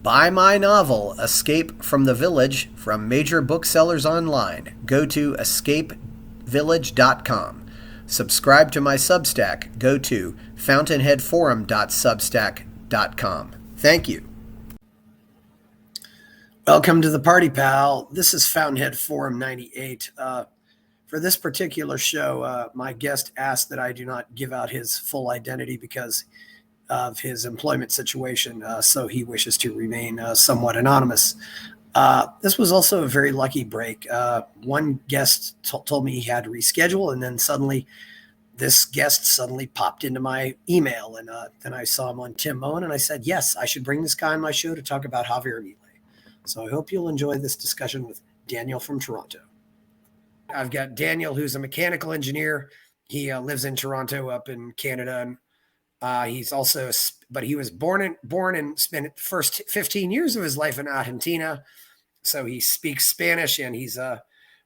Buy my novel, Escape from the Village, from major booksellers online. Go to escapevillage.com. Subscribe to my Substack. Go to fountainheadforum.substack.com. Thank you. Welcome to the party, pal. This is Fountainhead Forum 98. For this particular show, my guest asked that I do not give out his full identity because of his employment situation, so he wishes to remain somewhat anonymous. This was also a very lucky break. One guest told me he had to reschedule, and then suddenly this guest suddenly popped into my email, and then I saw him on Tim Moen, and I said, yes, I should bring this guy on my show to talk about Javier Milei. So I hope you'll enjoy this discussion with Daniel from Toronto. I've got Daniel, who's a mechanical engineer. He lives in Toronto up in Canada. And he's also, but he was born and spent the first 15 years of his life in Argentina. So he speaks Spanish, and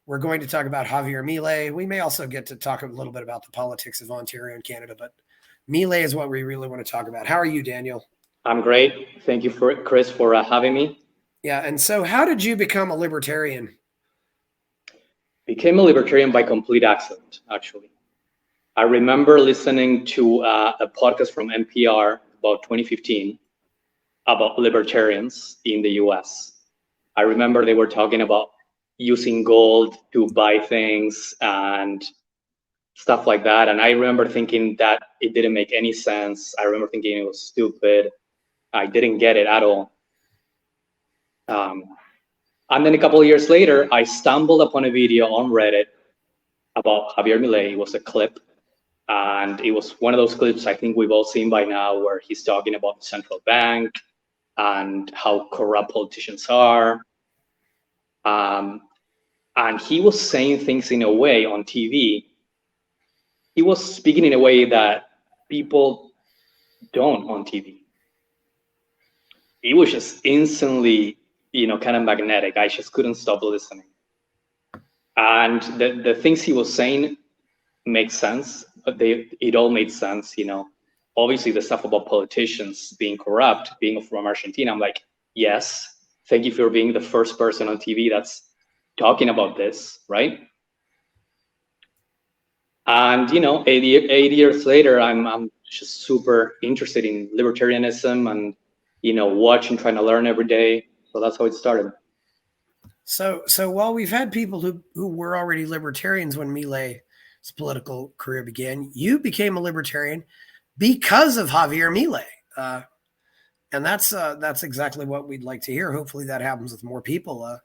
we're going to talk about Javier Milei. We may also get to talk a little bit about the politics of Ontario and Canada, but Milei is what we really want to talk about. How are you, Daniel? I'm great. Thank you, Chris, for having me. Yeah. And so how did you become a libertarian? Became a libertarian by complete accident, actually. I remember listening to a podcast from NPR about 2015 about libertarians in the US. I remember they were talking about using gold to buy things and stuff like that. And I remember thinking that it didn't make any sense. I remember thinking it was stupid. I didn't get it at all. And then a couple of years later, I stumbled upon a video on Reddit about Javier Milei. It was a clip, and it was one of those clips I think we've all seen by now, where he's talking about the central bank and how corrupt politicians are. And he was saying things in a way on TV. He was speaking in a way that people don't on TV. It was just instantly, kind of magnetic. I just couldn't stop listening. And the things he was saying make sense. It all made sense, Obviously, the stuff about politicians being corrupt, being from Argentina, I'm like, yes, thank you for being the first person on TV that's talking about this, right? And, 8 years later, I'm just super interested in libertarianism and, watching, trying to learn every day. So that's how it started. So while we've had people who were already libertarians when Milei's political career began, you became a libertarian because of Javier Milei. And that's exactly what we'd like to hear. Hopefully that happens with more people.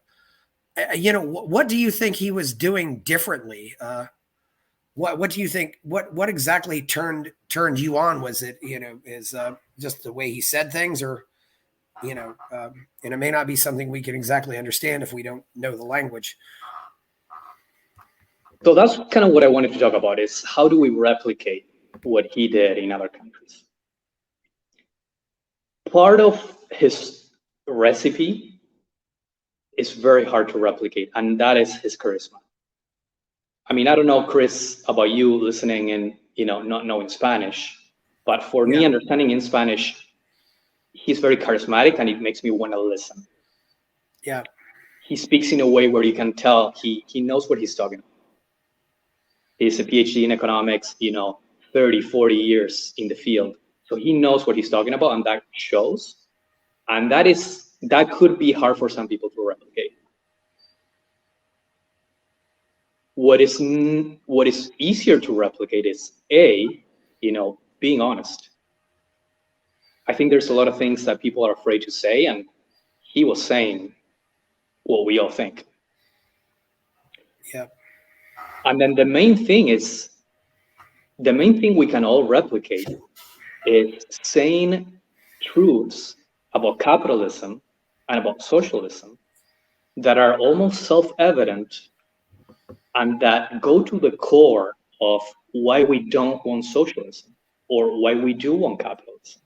What do you think he was doing differently? What do you think? What exactly turned you on? Was it just the way he said things, or and it may not be something we can exactly understand if we don't know the language. So that's kind of what I wanted to talk about, is how do we replicate what he did in other countries? Part of his recipe is very hard to replicate, and that is his charisma. I mean, I don't know, Chris, about you listening and, not knowing Spanish, but for me, understanding in Spanish, he's very charismatic, and it makes me want to listen. Yeah. He speaks in a way where you can tell he knows what he's talking about. He's a PhD in economics, 30, 40 years in the field. So he knows what he's talking about, and that shows. And that could be hard for some people to replicate. What is easier to replicate is being honest. I think there's a lot of things that people are afraid to say, and he was saying what we all think. Yeah. And then the main thing we can all replicate is saying truths about capitalism and about socialism that are almost self-evident and that go to the core of why we don't want socialism or why we do want capitalism.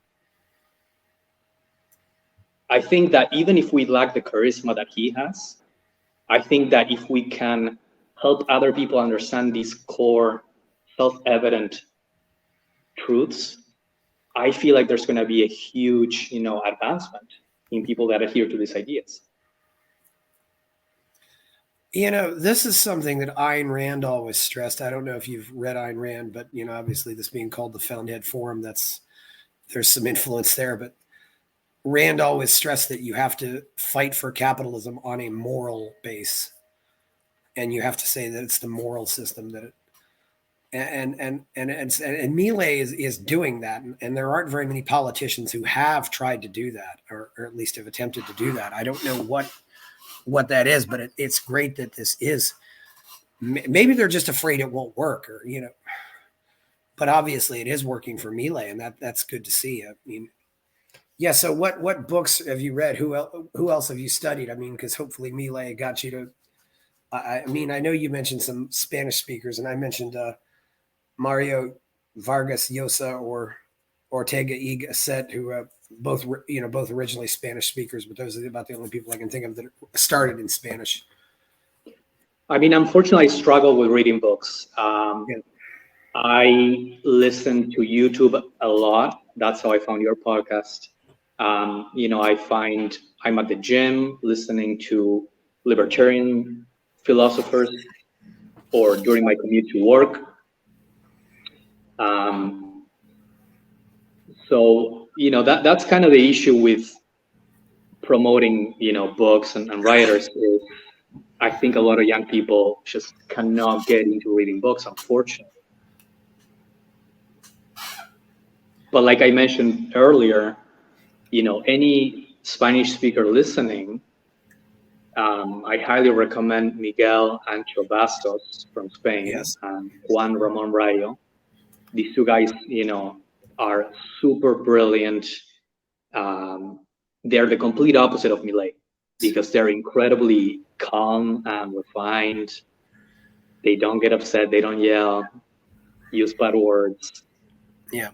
I think that even if we lack the charisma that he has, I think that if we can help other people understand these core self-evident truths, I feel like there's going to be a huge, advancement in people that adhere to these ideas. This is something that Ayn Rand always stressed. I don't know if you've read Ayn Rand, but obviously this being called the Fountainhead Forum, there's some influence there. But Rand always stressed that you have to fight for capitalism on a moral base, and you have to say that it's the moral system that it. And Milei is doing that, and there aren't very many politicians who have tried to do that, or at least have attempted to do that. I don't know what that is, but it's great that this is. Maybe they're just afraid it won't work, or but obviously it is working for Milei, and that's good to see. I mean, yeah. So what books have you read? Who else have you studied? I mean, because hopefully Milei got you to. I mean, I know you mentioned some Spanish speakers, and I mentioned Mario Vargas Llosa or Ortega y Gasset, who both originally Spanish speakers, but those are about the only people I can think of that started in Spanish. I mean, unfortunately, I struggle with reading books. I listen to YouTube a lot. That's how I found your podcast. I find I'm at the gym listening to libertarian philosophers, or during my commute to work. So that's kind of the issue with promoting books and writers. Is I think a lot of young people just cannot get into reading books, unfortunately. But like I mentioned earlier, any Spanish speaker listening, I highly recommend Miguel Ancho Bastos from Spain, yes, and Juan Ramon Rayo. These two guys, are super brilliant. They're the complete opposite of Milei, because they're incredibly calm and refined. They don't get upset. They don't yell, use bad words. Yeah.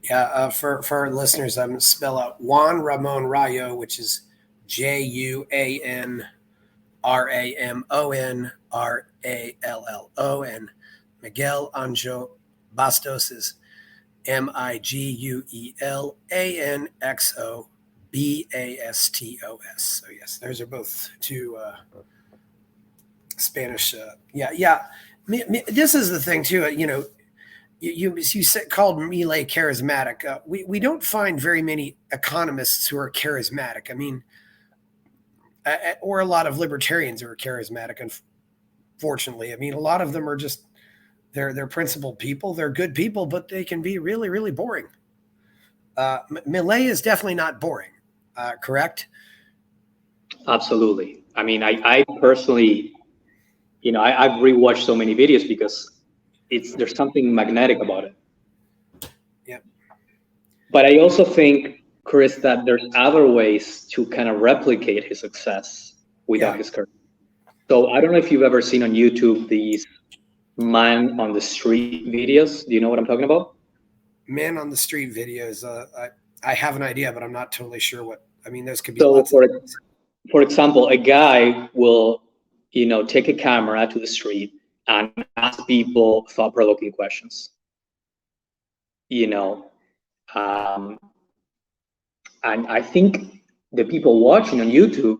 Yeah. For our listeners, I'm going to spell out Juan Ramon Rayo, which is JUANRAMONRALLO, and Miguel Anjo Bastos is MIGUELANXOBASTOS. So yes, those are both two Spanish. Yeah. This is the thing too. You said, called Milei charismatic. We don't find very many economists who are charismatic. I mean, or a lot of libertarians who are charismatic. Unfortunately, I mean, a lot of them are just they're principled people. They're good people, but they can be really, really boring. Milei is definitely not boring. Correct? Absolutely. I mean, I personally, I've rewatched so many videos because there's something magnetic about it. Yeah. But I also think, Chris, that there's other ways to kind of replicate his success without his career. So I don't know if you've ever seen on YouTube these man on the street videos. Do you know what I'm talking about? Man on the street videos. I have an idea, but I'm not totally sure what. I mean, those could be. So for example, a guy will, take a camera to the street and ask people thought-provoking questions. And I think the people watching on YouTube,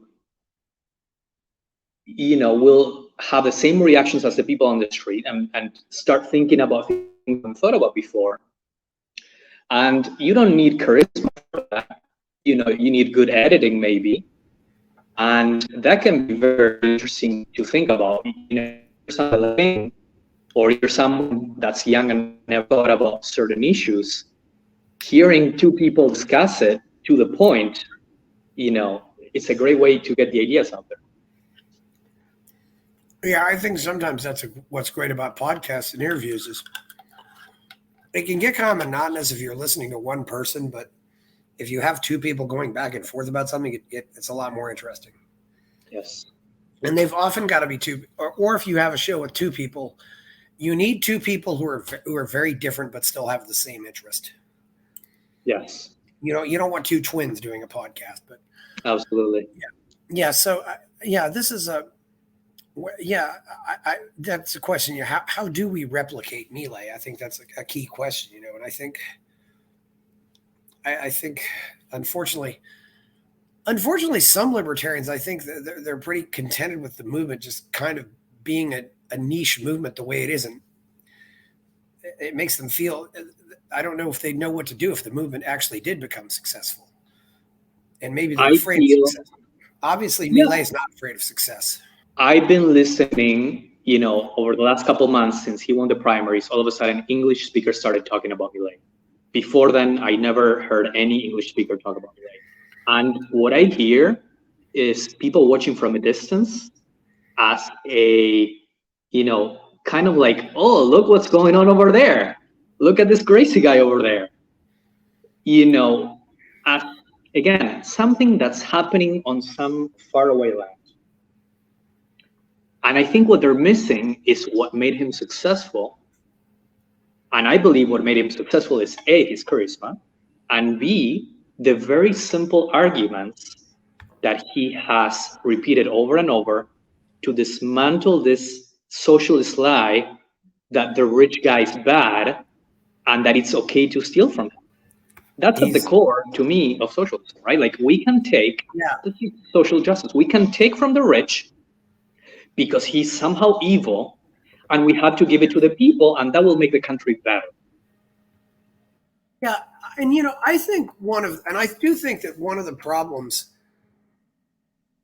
will have the same reactions as the people on the street, and start thinking about things they haven't thought about before. And you don't need charisma for that. You need good editing, maybe. And that can be very interesting to think about. Or you're someone that's young and never thought about certain issues. Hearing two people discuss it to the point, it's a great way to get the ideas out there. Yeah, I think sometimes that's what's great about podcasts and interviews is it can get kind of monotonous if you're listening to one person, but if you have two people going back and forth about something, it's a lot more interesting. Yes. And they've often got to be two, or if you have a show with two people, you need two people who are very different but still have the same interest. Yes. You don't want two twins doing a podcast, but absolutely. Yeah. So this is that's a question. How do we replicate Milei? I think that's a key question, and I think Unfortunately, some libertarians, I think they're pretty contented with the movement just kind of being a niche movement the way it is, and it makes them feel. I don't know if they know what to do if the movement actually did become successful, and maybe they're afraid of success. Obviously, Milei is not afraid of success. I've been listening, over the last couple of months since he won the primaries. All of a sudden, English speakers started talking about Milei. Before then, I never heard any English speaker talk about Milei. And what I hear is people watching from a distance as a, kind of like, oh, look what's going on over there. Look at this crazy guy over there. As, again, something that's happening on some faraway land. And I think what they're missing is what made him successful. And I believe what made him successful is A, his charisma, and B, the very simple arguments that he has repeated over and over to dismantle this socialist lie that the rich guy is bad and that it's okay to steal from him. That's at the core, to me, of socialism, right? Like we can take social justice. We can take from the rich because he's somehow evil, and we have to give it to the people, and that will make the country better. Yeah, and I think I do think that one of the problems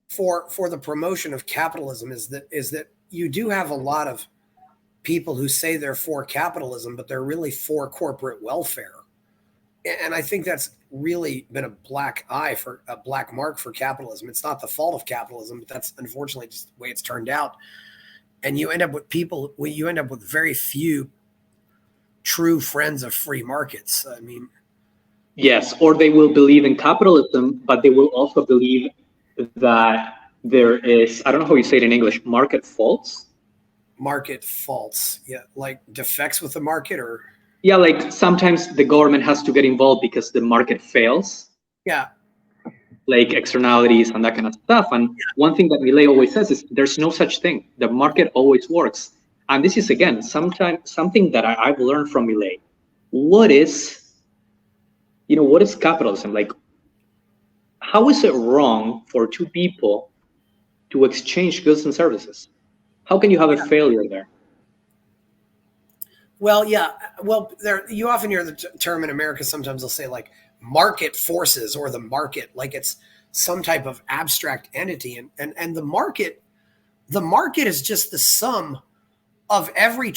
for the promotion of capitalism is that you do have a lot of people who say they're for capitalism, but they're really for corporate welfare. And I think that's really been a black mark for capitalism. It's not the fault of capitalism, but that's unfortunately just the way it's turned out. And you end up with very few true friends of free markets. I mean, yes, or they will believe in capitalism, but they will also believe that there is, I don't know how you say it in English, market faults. Market faults, yeah, like defects with the market, or like sometimes the government has to get involved because the market fails. Yeah. Like externalities and that kind of stuff. And one thing that Milei always says is there's no such thing. The market always works. And this is, again, something that I've learned from Milei. What is capitalism? Like, how is it wrong for two people to exchange goods and services? How can you have a failure there? Well, you often hear the term in America, sometimes they'll say like market forces or the market, like it's some type of abstract entity. And the market is just the sum of every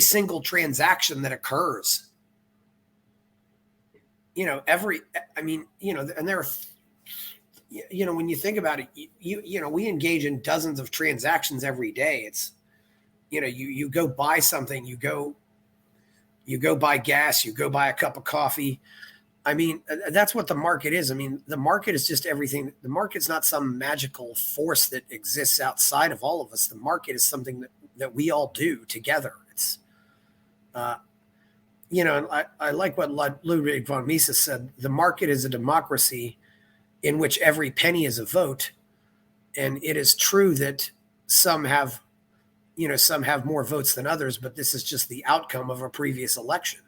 single transaction that occurs. And there are, when you think about it, we engage in dozens of transactions every day. It's, you go buy something, you go buy gas, you go buy a cup of coffee. I mean, that's what the market is. I mean, the market is just everything. The market's not some magical force that exists outside of all of us. The market is something that we all do together. It's, and I like what Ludwig von Mises said. The market is a democracy in which every penny is a vote. And it is true that some have more votes than others, but this is just the outcome of a previous election.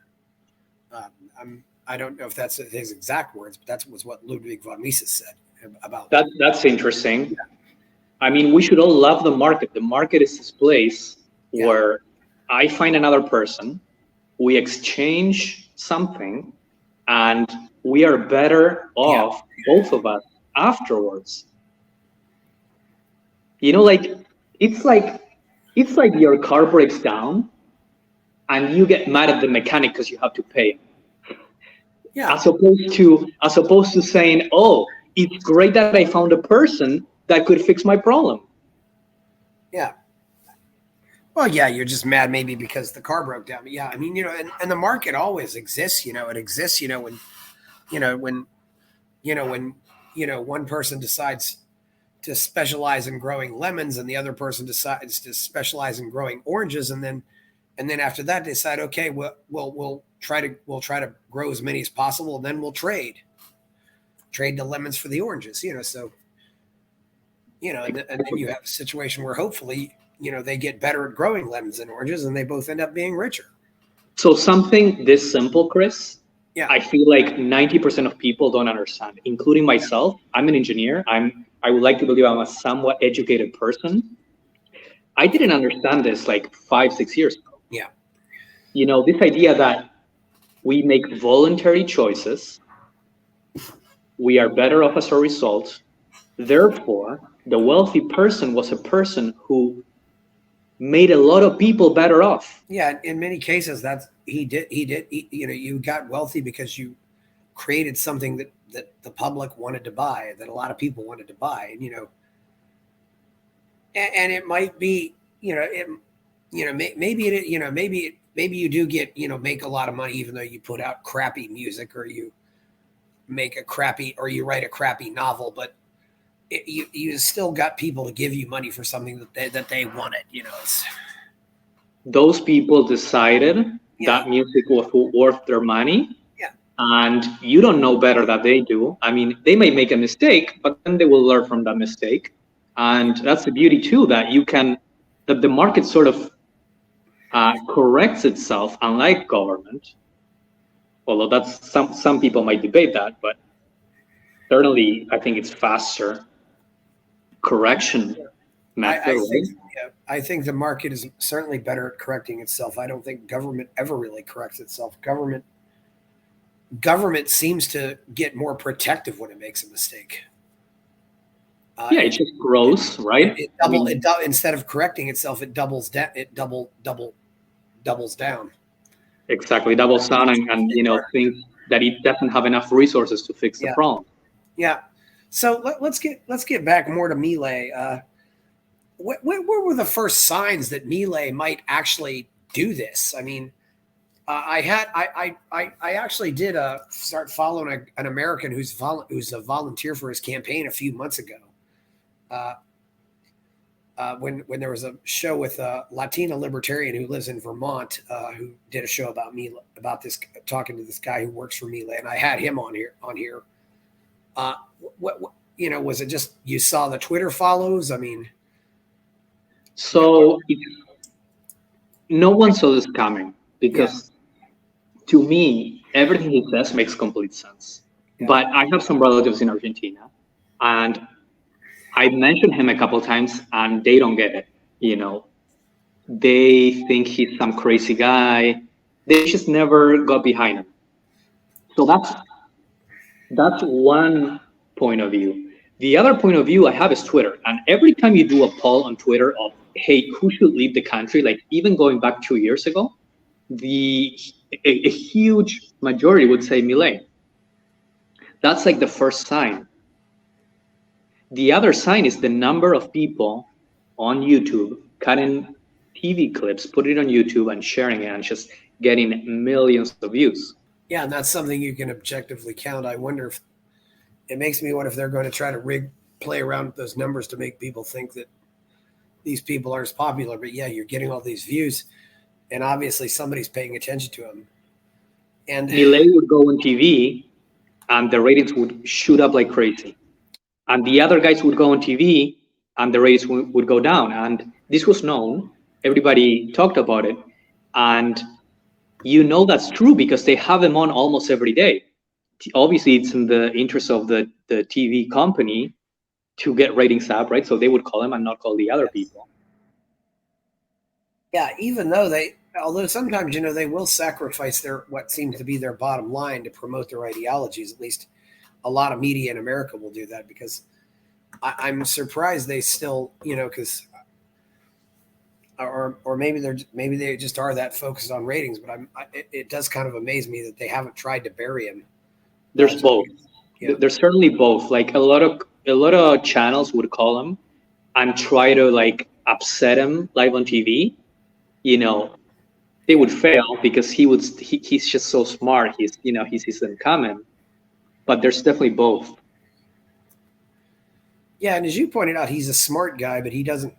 I don't know if that's his exact words, but that was what Ludwig von Mises said about that. That's interesting. Yeah. I mean, we should all love the market. The market is this place where I find another person, we exchange something, and we are better off, both of us, afterwards. It's like your car breaks down and you get mad at the mechanic because you have to pay. Yeah. As opposed to saying, oh, it's great that I found a person that could fix my problem. Yeah. Well, yeah, you're just mad maybe because the car broke down. But yeah, I mean, and the market always exists, it exists, when one person decides to specialize in growing lemons and the other person decides to specialize in growing oranges. And then after that decide, okay, we'll try to grow as many as possible. And then we'll trade the lemons for the oranges, so, and then you have a situation where hopefully, they get better at growing lemons and oranges and they both end up being richer. So something this simple, Chris, Yeah. I feel like 90% of people don't understand, including myself. I'm an engineer. I would like to believe I'm a somewhat educated person. I didn't understand this like 5, 6 years ago. Yeah. This idea that we make voluntary choices, we are better off as a result. Therefore, the wealthy person was a person who made a lot of people better off. Yeah. In many cases, you got wealthy because you created something that the public wanted to buy, that a lot of people wanted to buy. And it might be, maybe you do get, make a lot of money, even though you put out crappy music, or you write a crappy novel, but you still got people to give you money for something that they wanted. Those people decided that music was worth their money. Yeah. And you don't know better than they do. I mean, they may make a mistake, but then they will learn from that mistake. And that's the beauty too, that the market sort of corrects itself, unlike government. Although that's some people might debate that, but certainly I think it's faster correction method. I think the market is certainly better at correcting itself. I don't think government ever really corrects itself. Government seems to get more protective when it makes a mistake. It just grows, right? Instead of correcting itself, it doubles down. It doubles down. Exactly, doubles down, and thinks that it doesn't have enough resources to fix the problem. Yeah. So let's get back more to Milei. What were the first signs that Milei might actually do this? I mean, I actually did start following an American who's a volunteer for his campaign a few months ago. When there was a show with a Latina libertarian who lives in Vermont, who did a show about talking to this guy who works for Milei, and I had him on here. Was it just you saw the Twitter follows? I mean, so no one saw this coming, because to me, everything he says makes complete sense. Yeah. But I have some relatives in Argentina, and I mentioned him a couple of times, and they don't get it. They think he's some crazy guy. They just never got behind him. So that's one point of view. The other point of view I have is Twitter. And every time you do a poll on Twitter of, hey, who should leave the country? Like even going back 2 years ago, a huge majority would say Milei. That's like the first sign. The other sign is the number of people on YouTube cutting TV clips, putting it on YouTube and sharing it, and just getting millions of views. Yeah, and that's something you can objectively count. I wonder if it makes me wonder if they're going to try to play around with those numbers to make people think that these people aren't as popular. But yeah, you're getting all these views, and obviously somebody's paying attention to them. And Milei would go on TV, and the ratings would shoot up like crazy. And the other guys would go on TV, and the ratings would go down. And this was known. Everybody talked about it. And that's true because they have them on almost every day. Obviously, it's in the interest of the TV company to get ratings up, right? So they would call them and not call the other people. Yeah, even though although sometimes, they will sacrifice what seems to be their bottom line to promote their ideologies. At least a lot of media in America will do that, because I'm surprised they still, because or maybe they just are that focused on ratings. But it does kind of amaze me that they haven't tried to bury him. There's both. Yeah. There's certainly both. Like a lot of channels would call him and try to upset him live on TV. They would fail because he's just so smart. He sees them coming. But there's definitely both. Yeah, and as you pointed out, he's a smart guy, but he doesn't.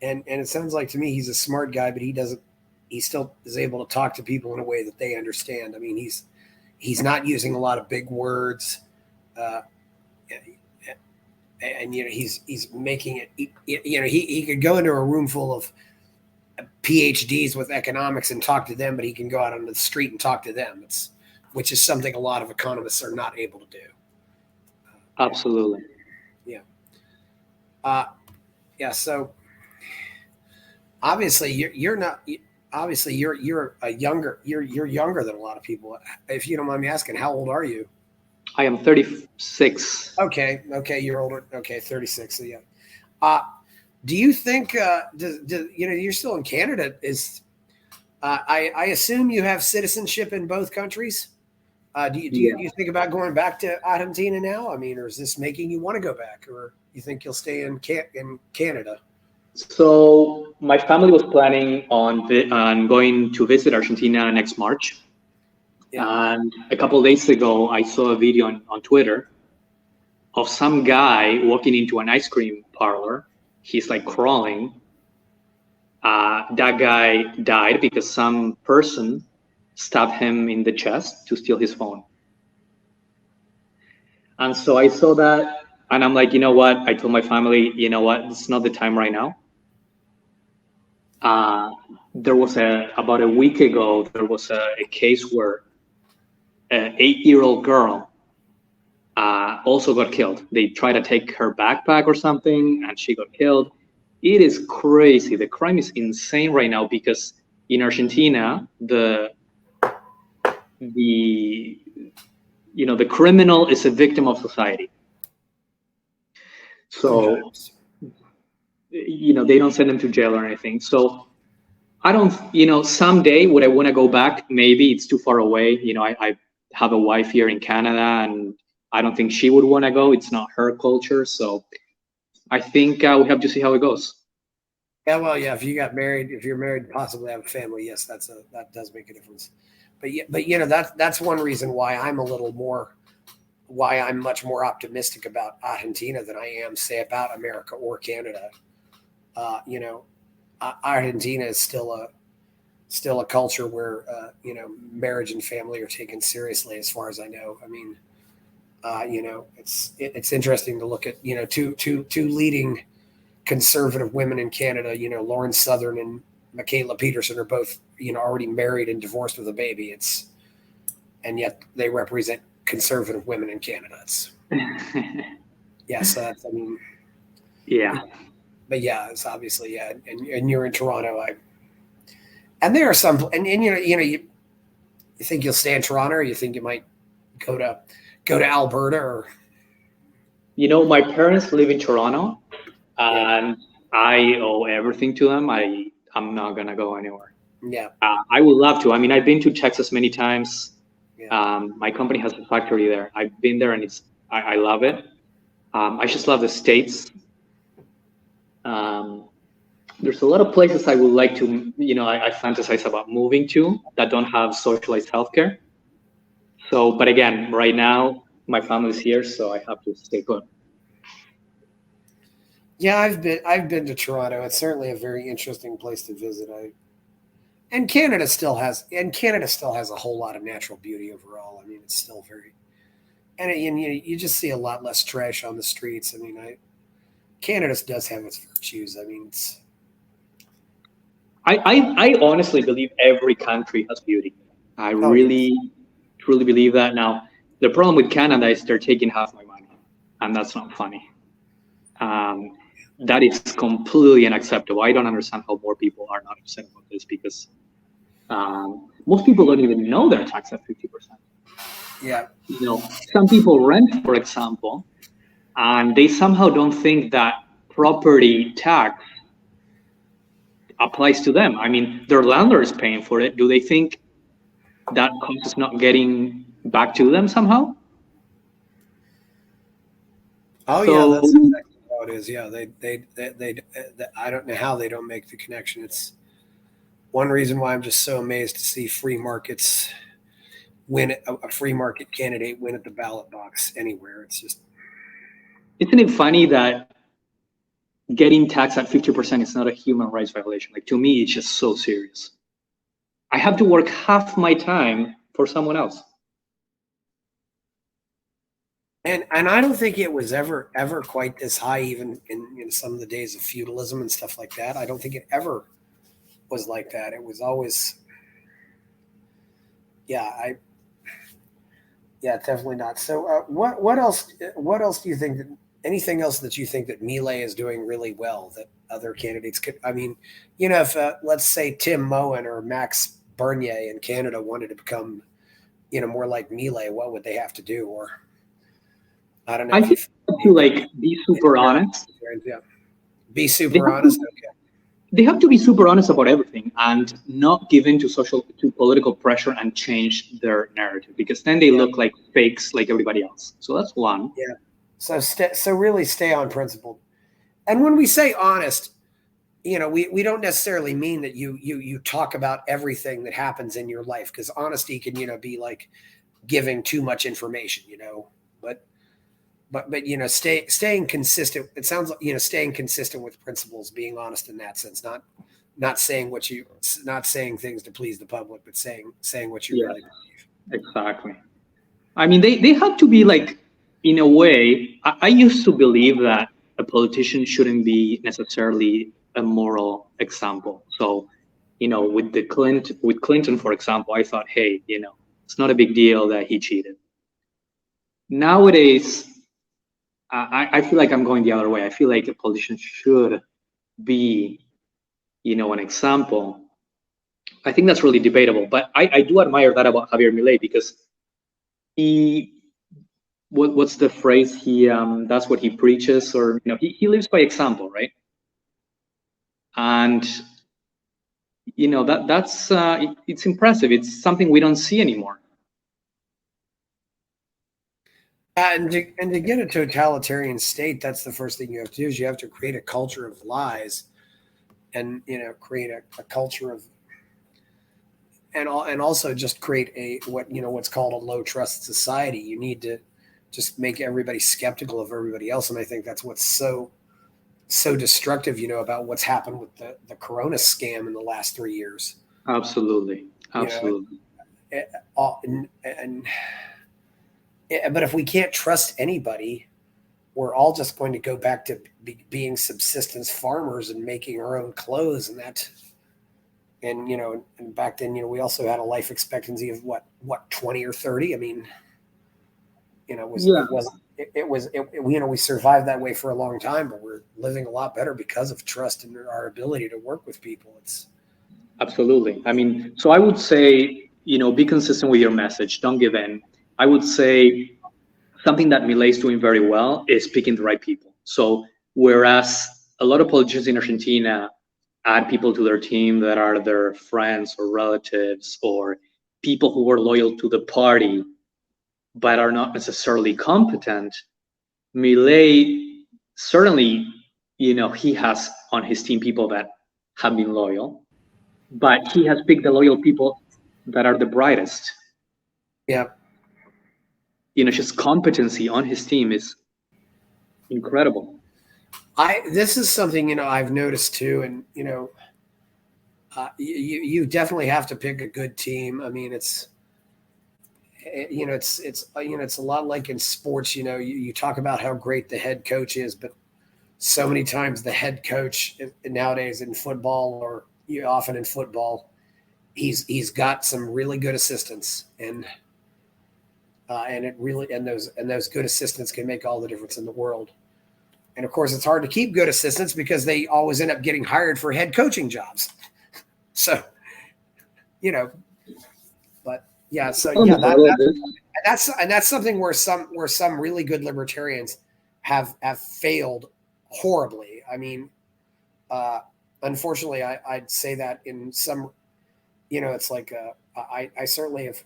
And it sounds like to me he's a smart guy, but he doesn't. He still is able to talk to people in a way that they understand. I mean, he's not using a lot of big words, and he's making it. He could go into a room full of PhDs with economics and talk to them, but he can go out on the street and talk to them. It's which is something a lot of economists are not able to do. Absolutely. Yeah. Yeah. So obviously you're not. Obviously you're younger than a lot of people. If you don't mind me asking, how old are you? I am 36. Okay. You're older. Okay, 36. So yeah. Do you think? You're still in Canada? I assume you have citizenship in both countries. Do you think about going back to Argentina now? I mean, or is this making you want to go back, or you think you'll stay in Canada? So my family was planning on going to visit Argentina next March. Yeah. And a couple of days ago, I saw a video on Twitter of some guy walking into an ice cream parlor. He's like crawling. That guy died because some person stabbed him in the chest to steal his phone. And so I saw that, and I'm like, you know what? I told my family, you know what? It's not the time right now. There was about a week ago, there was a case where an 8-year-old girl also got killed. They tried to take her backpack or something, and she got killed. It is crazy. The crime is insane right now because in Argentina, the criminal is a victim of society. So, they don't send them to jail or anything. So I don't, someday would I want to go back? Maybe it's too far away. I have a wife here in Canada, and I don't think she would want to go. It's not her culture. So I think we have to see how it goes. Yeah, well, yeah. If you're married, possibly have a family, yes, that does make a difference. But that's one reason why I'm much more optimistic about Argentina than I am, say, about America or Canada. Argentina is still a culture where marriage and family are taken seriously, as far as I know. I mean, it's interesting to look at two leading conservative women in Canada. Lauren Southern and Michaela Peterson are both already married and divorced with a baby. And yet they represent conservative women in Canada. Yes, yeah. But yeah, it's obviously, yeah, and you're in Toronto. And there are some, and you think you'll stay in Toronto, or you think you might go to Alberta, or? My parents live in Toronto, and I owe everything to them. I'm not gonna go anywhere. Yeah. I would love to. I mean, I've been to Texas many times. Yeah. My company has a factory there. I've been there, and I love it. I just love the States. There's a lot of places I would like to, I fantasize about moving to that don't have socialized healthcare. So, but again, right now, my family's here, so I have to stay put. Yeah, I've been to Toronto. It's certainly a very interesting place to visit. And Canada still has a whole lot of natural beauty overall. I mean, it's still very, and you just see a lot less trash on the streets. I mean, Canada does have its virtues. I mean, I honestly believe every country has beauty. I really, truly believe that. Now, the problem with Canada is they're taking half my money, and that's not funny. That is completely unacceptable. I don't understand how more people are not upset about this, because most people don't even know they're taxed at 50%. Yeah. Some people rent, for example, and they somehow don't think that property tax applies to them. I mean, their landlord is paying for it. Do they think that cost is not getting back to them somehow? Oh, yeah, that's exactly how it is. Yeah, they I don't know how they don't make the connection. It's one reason why I'm just so amazed to see free markets win, a free market candidate win at the ballot box anywhere. It's just, isn't it funny that getting taxed at 50% is not a human rights violation? Like, to me, it's just so serious. I have to work half my time for someone else. And I don't think it was ever quite this high, even in some of the days of feudalism and stuff like that. I don't think it ever was like that. It was always, yeah, Yeah, definitely not. So, what else? What else do you think? Anything else that you think that Milei is doing really well that other candidates could? I mean, if let's say Tim Moen or Max Bernier in Canada wanted to become, more like Milei, what would they have to do? Or I don't know I if you think to like be super honest. yeah, be They super have to, honest. Okay. they have to be super honest about everything and not give in to political pressure and change their narrative, because then they Yeah. look like fakes like everybody else. So that's one. Yeah. So really stay on principle. And when we say honest, we don't necessarily mean that you talk about everything that happens in your life, because honesty can, be like giving too much information, but staying consistent. It sounds like, staying consistent with principles, being honest in that sense, not saying not saying things to please the public, but saying what you really believe. Exactly. I mean, they have to be like, in a way, I used to believe that a politician shouldn't be necessarily a moral example. So, with Clinton, for example, I thought, hey, it's not a big deal that he cheated. Nowadays, I feel like I'm going the other way. I feel like a politician should be, an example. I think that's really debatable, but I do admire that about Javier Milei, because what's the phrase? That's what he preaches, or he lives by example, right? And that's it's impressive. It's something we don't see anymore. And to get a totalitarian state, that's the first thing you have to do, is you have to create a culture of lies, and create a culture of, and also just create what's called a low trust society. You need to just make everybody skeptical of everybody else, and I think that's what's so destructive, about what's happened with the Corona scam in the last 3 years. Absolutely. But if we can't trust anybody, we're all just going to go back to being subsistence farmers and making our own clothes, and that. And and back then, we also had a life expectancy of what 20 or 30. I mean, we survived that way for a long time, but we're living a lot better because of trust and our ability to work with people. It's absolutely. I mean, so I would say, be consistent with your message. Don't give in. I would say something that Milei is doing very well is picking the right people. So whereas a lot of politicians in Argentina add people to their team that are their friends or relatives or people who are loyal to the party but are not necessarily competent, Milei certainly, he has on his team people that have been loyal, but he has picked the loyal people that are the brightest. Yeah. Just competency on his team is incredible. This is something, I've noticed too. And, you definitely have to pick a good team. I mean, it's a lot like in sports. You talk about how great the head coach is, but so many times the head coach nowadays in football, or often in football, he's got some really good assistants, and it really, and those good assistants can make all the difference in the world. And of course, it's hard to keep good assistants because they always end up getting hired for head coaching jobs. So, but yeah, so yeah, that's something where some really good libertarians have failed horribly. I mean, unfortunately, I'd say that in some, it's like I certainly have,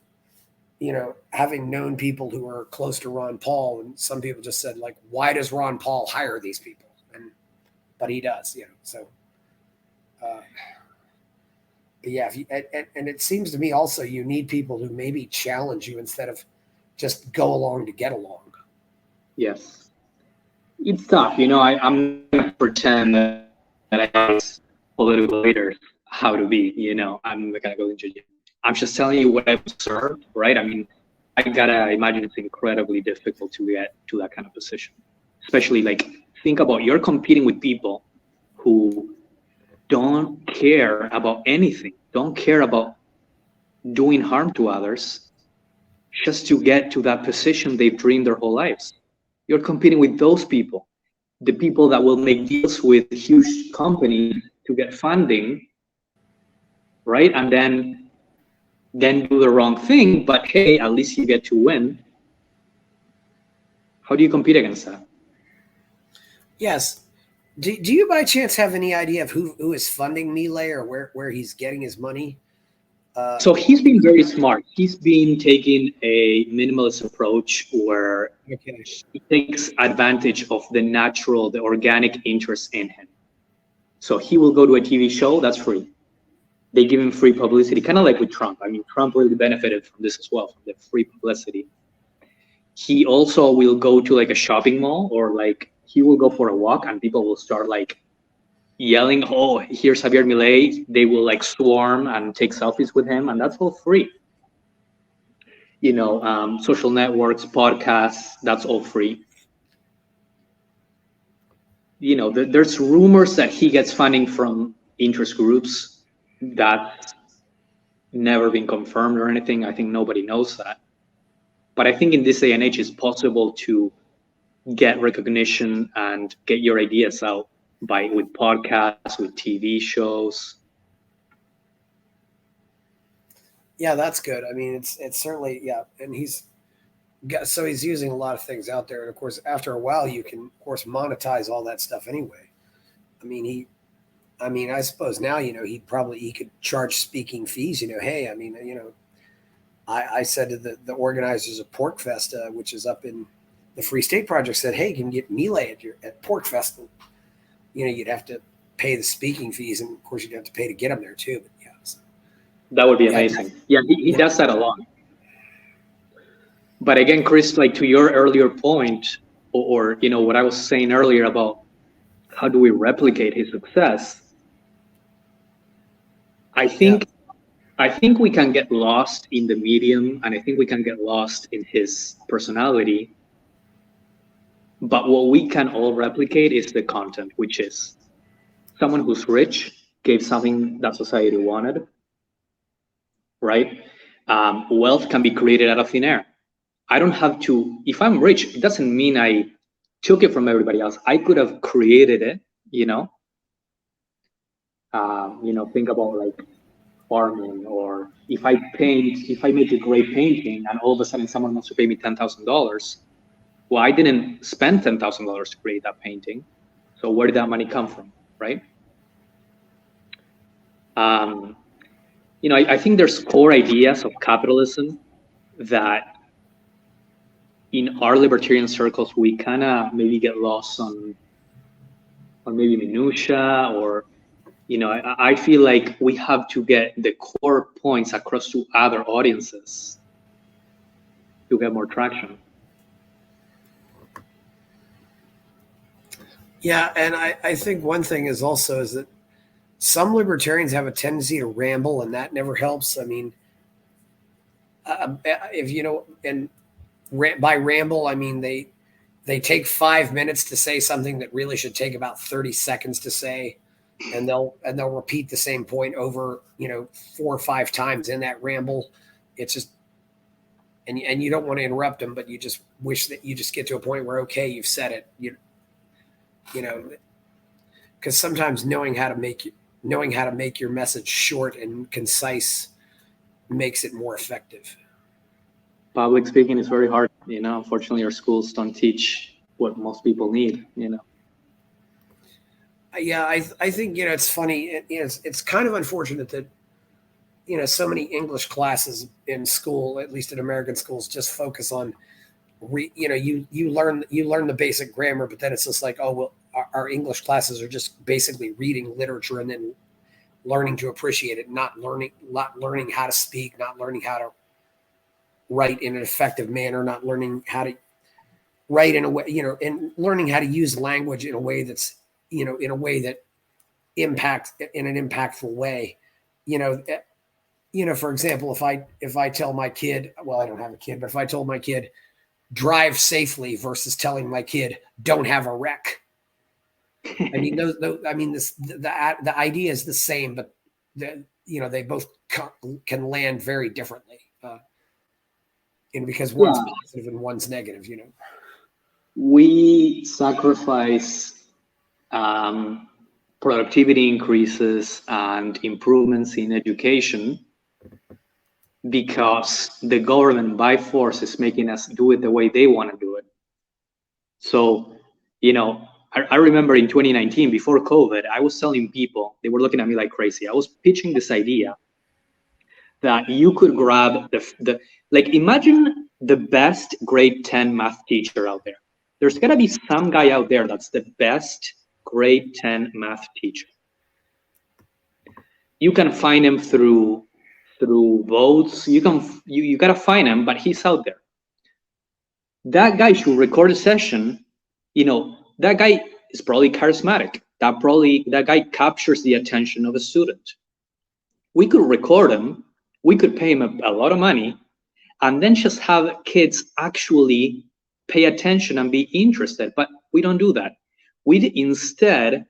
having known people who are close to Ron Paul, and some people just said, like, why does Ron Paul hire these people? But he does, so. But yeah, and it seems to me also you need people who maybe challenge you instead of just go along to get along. Yes. It's tough. I'm not going to pretend that I ask political leaders how to be, I'm not going to go into it. I'm just telling you what I've observed, right? I mean, I got to imagine it's incredibly difficult to get to that kind of position. Especially, like, think about you're competing with people who don't care about anything, don't care about doing harm to others, just to get to that position they've dreamed their whole lives. You're competing with those people, the people that will make deals with huge companies to get funding, right? And then do the wrong thing, but hey, at least you get to win. How do you compete against that? Yes. Do you by chance have any idea of who is funding Milei or where he's getting his money? So he's been very smart. He's been taking a minimalist approach where he takes advantage of the natural, the organic interest in him. So he will go to a TV show, that's free. They give him free publicity, kind of like with Trump. I mean, Trump really benefited from this as well, from the free publicity. He also will go to like a shopping mall, or like he will go for a walk and people will start like yelling, oh, here's Javier Milei. They will like swarm and take selfies with him, and that's all free. You know, social networks, podcasts, that's all free. You know, there's rumors that he gets funding from interest groups. That's never been confirmed or anything. I think nobody knows that. But I think in this day and age, it's possible to get recognition and get your ideas out with podcasts, with TV shows. Yeah, that's good. I mean, it's certainly, yeah. And he's using a lot of things out there. And of course, after a while, you can, of course, monetize all that stuff anyway. I mean, I suppose now, you know, he could charge speaking fees, you know, hey, I mean, you know, I said to the organizers of Pork Fest, which is up in the Free State Project, said, hey, you can get Milei at Pork Fest. And, you know, you'd have to pay the speaking fees, and of course you'd have to pay to get him there too. But yeah, so. That would be amazing. Yeah, he does that a lot. But again, Chris, like to your earlier point, or you know what I was saying earlier about how do we replicate his success? I think we can get lost in the medium, and I think we can get lost in his personality. But what we can all replicate is the content, which is someone who's rich, gave something that society wanted, right? Wealth can be created out of thin air. I don't have to, if I'm rich, it doesn't mean I took it from everybody else. I could have created it, you know? Think about like farming, or if I make a great painting and all of a sudden someone wants to pay me $10,000, well, I didn't spend $10,000 to create that painting. So where did that money come from, right? I think there's core ideas of capitalism that in our libertarian circles, we kind of maybe get lost on maybe minutia, or, I feel like we have to get the core points across to other audiences to get more traction. Yeah, and I think one thing is that some libertarians have a tendency to ramble, and that never helps. I mean, if you know, and by ramble, I mean they take 5 minutes to say something that really should take about 30 seconds to say, and they'll repeat the same point over 4 or 5 times in that ramble. It's just, and you don't want to interrupt them, but you just wish that you just get to a point where, okay, you've said it, because sometimes knowing how to make your message short and concise makes it more effective. Public speaking is very hard. Unfortunately, our schools don't teach what most people need. Yeah, I think it's funny. It's kind of unfortunate that so many English classes in school, at least in American schools, just focus on you learn the basic grammar, but then it's just like, oh well, our English classes are just basically reading literature and then learning to appreciate it, not learning how to speak, not learning how to write in an effective manner, not learning how to write in a way, and learning how to use language in a way that's, in a way that impacts in an impactful way. For example, if I tell my kid, well, I don't have a kid, but if I told my kid, drive safely versus telling my kid, don't have a wreck. I mean, the idea is the same, but they both can land very differently. because Yeah. one's positive and one's negative, We sacrifice productivity increases and improvements in education because the government by force is making us do it the way they want to do it. So, I remember in 2019, before COVID, I was telling people, they were looking at me like crazy. I was pitching this idea that you could grab imagine the best grade 10 math teacher out there. There's got to be some guy out there that's the best grade 10 math teacher. You can find him through votes. You got to find him, but he's out there. That guy should record a session. That guy is probably charismatic. That guy captures the attention of a student. We could record him. We could pay him a lot of money, and then just have kids actually pay attention and be interested. But we don't do that. We instead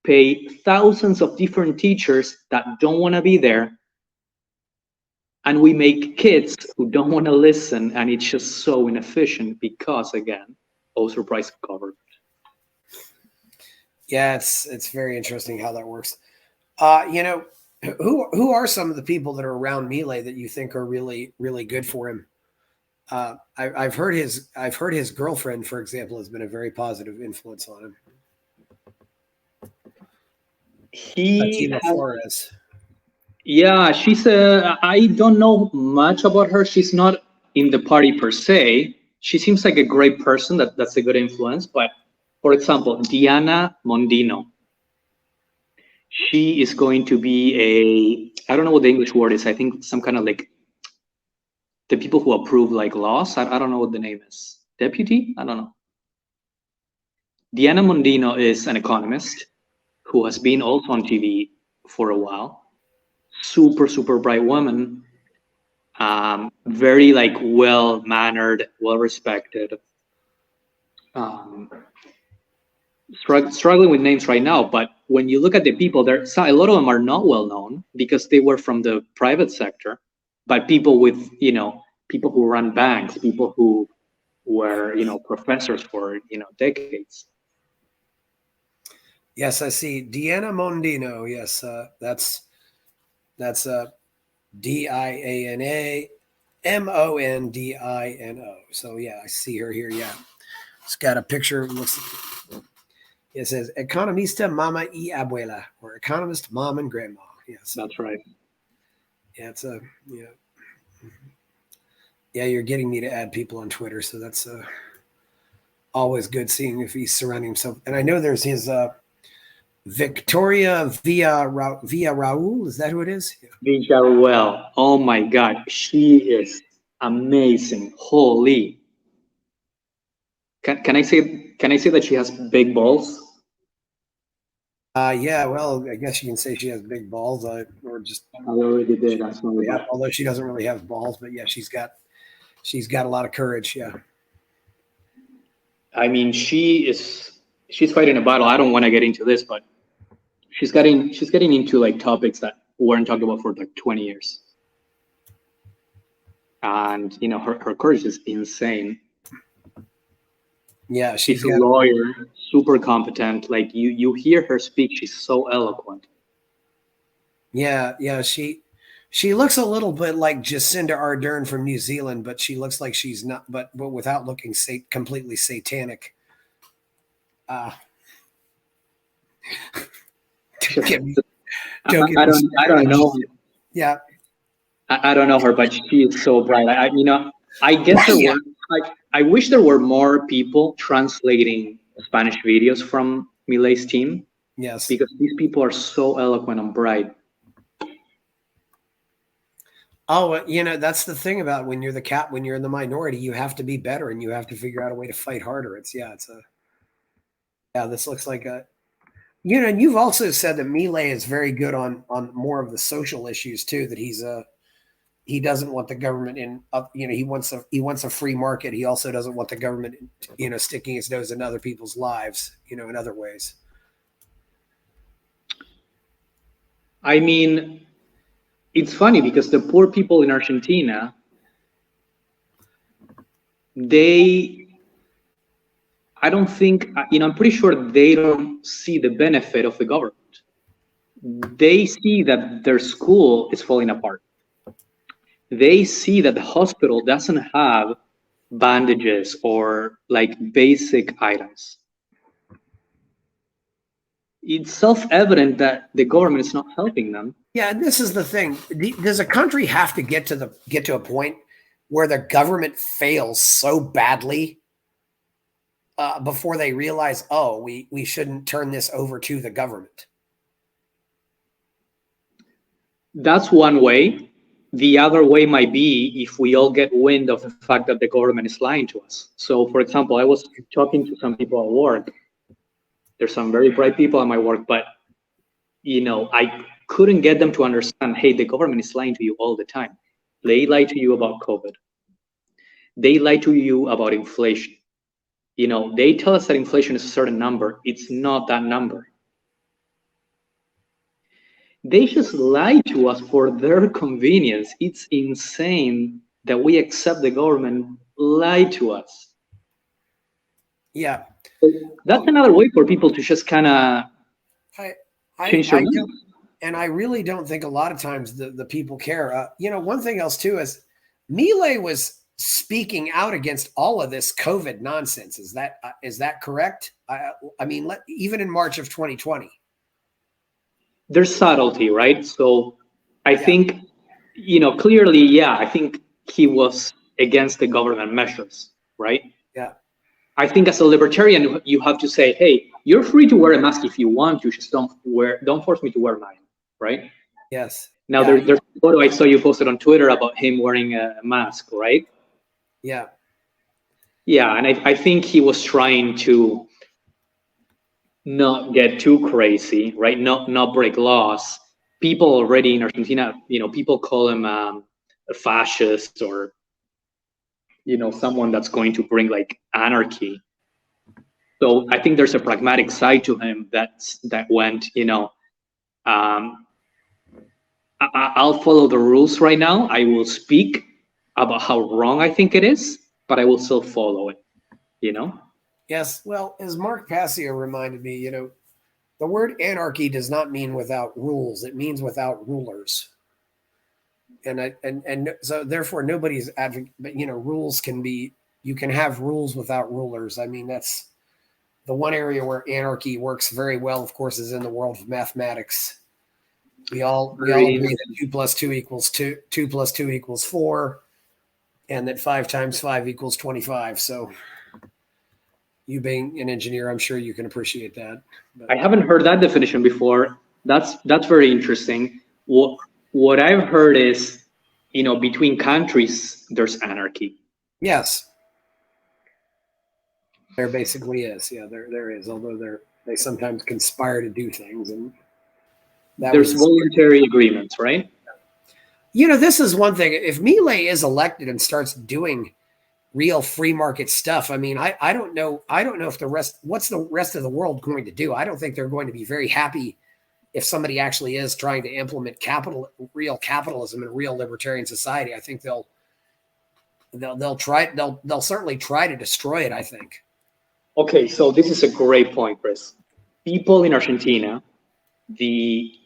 pay thousands of different teachers that don't want to be there, and we make kids who don't want to listen, and it's just so inefficient because, again, overpriced government. Yeah, it's very interesting how that works. Who are some of the people that are around Milei that you think are really, really good for him? I've heard his girlfriend, for example, has been a very positive influence on him. Flores. Yeah, I don't know much about her. She's not in the party per se. She seems like a great person. That's a good influence. But for example, Diana Mondino. She is going to be I don't know what the English word is. I think some kind of like the people who approve like laws. I don't know what the name is. Deputy? I don't know. Diana Mondino is an economist who has been also on TV for a while. Super, super bright woman. Very like well-mannered, well-respected. Struggling with names right now, but when you look at the people there, a lot of them are not well known because they were from the private sector, but people with people who run banks, people who were professors for decades. Yes, I see Diana Mondino. Yes, that's Diana Mondino. So yeah, I see her here. Yeah, it's got a picture. It says Economista Mama y Abuela, or Economist Mom and Grandma. Yes, that's right. Yeah, it's yeah, you're getting me to add people on Twitter, so that's always good seeing if he's surrounding himself. And I know there's his Victoria Villarreal. Is that who it is? Yeah. Villarreal. Oh my God, she is amazing. Holy. Can I say that she has big balls? Yeah, well, I guess you can say she has big balls, or just. I already did. Yeah, although she doesn't really have balls, but yeah, she's got a lot of courage. Yeah. I mean, she's fighting a battle. I don't want to get into this, but she's getting into like topics that weren't talked about for like 20 years, and her courage is insane. Yeah, she's a lawyer, super competent. Like you hear her speak, she's so eloquent. Yeah, she looks a little bit like Jacinda Ardern from New Zealand, but she looks like she's not, but without looking completely satanic. I don't know. Yeah, I don't know her, but she is so bright. I guess I wish there were more people translating Spanish videos from Milei's team. Yes. Because these people are so eloquent and bright. Oh, that's the thing about when you're when you're in the minority, you have to be better and you have to figure out a way to fight harder. This looks like and you've also said that Milei is very good on more of the social issues too, that he doesn't want the government he wants a free market. He also doesn't want the government, sticking its nose in other people's lives, in other ways. I mean, it's funny because the poor people in Argentina I don't think, I'm pretty sure they don't see the benefit of the government. They see that their school is falling apart. They see that the hospital doesn't have bandages or like basic items. It's self-evident that the government is not helping them. Yeah, and this is the thing. Does a country have to get to a point where the government fails so badly before they realize, oh, we shouldn't turn this over to the government? That's one way. The other way might be if we all get wind of the fact that the government is lying to us. So, for example, I was talking to some people at work. There's some very bright people at my work, but I couldn't get them to understand, hey, the government is lying to you all the time. They lie to you about COVID. They lie to you about inflation. They tell us that inflation is a certain number. It's not that number. They just lie to us for their convenience. It's insane that we accept the government lie to us. Yeah. That's another way for people to just kind of change their mind. And I really don't think a lot of times the people care. One thing else too is Milei was speaking out against all of this COVID nonsense. Is that correct? I mean, even in March of 2020. There's subtlety, right? So I think, clearly, I think he was against the government measures, right? Yeah. I think as a libertarian, you have to say, hey, you're free to wear a mask if you want to, just don't force me to wear mine, right? Yes. Now there's a photo I saw you posted on Twitter about him wearing a mask, right? Yeah. Yeah, and I think he was trying to not get too crazy, right? Not break laws. People already in Argentina, people call him a fascist or someone that's going to bring like anarchy. So I think there's a pragmatic side to him that went, I'll follow the rules right now. I will speak about how wrong I think it is, but I will still follow it, Yes. Well, as Mark Passio reminded me, the word anarchy does not mean without rules. It means without rulers. And so therefore nobody's advocate, but rules you can have rules without rulers. I mean, that's the one area where anarchy works very well, of course, is in the world of mathematics. We all agree that 2 + 2 = 2, 2 + 2 = 4, and that 5 × 5 = 25. So you being an engineer, I'm sure you can appreciate that. But I haven't heard that definition before. That's very interesting. What I've heard is, between countries, there's anarchy. Yes. There basically is. Yeah, there is. Although they sometimes conspire to do things, and there's voluntary agreements, right? This is one thing. If Milei is elected and starts doing real free market stuff, I mean, I don't know if what's the rest of the world going to do? I don't think they're going to be very happy if somebody actually is trying to implement real capitalism and real libertarian society. I think they'll certainly try to destroy it, I think. Okay, so this is a great point, Chris. People in Argentina, the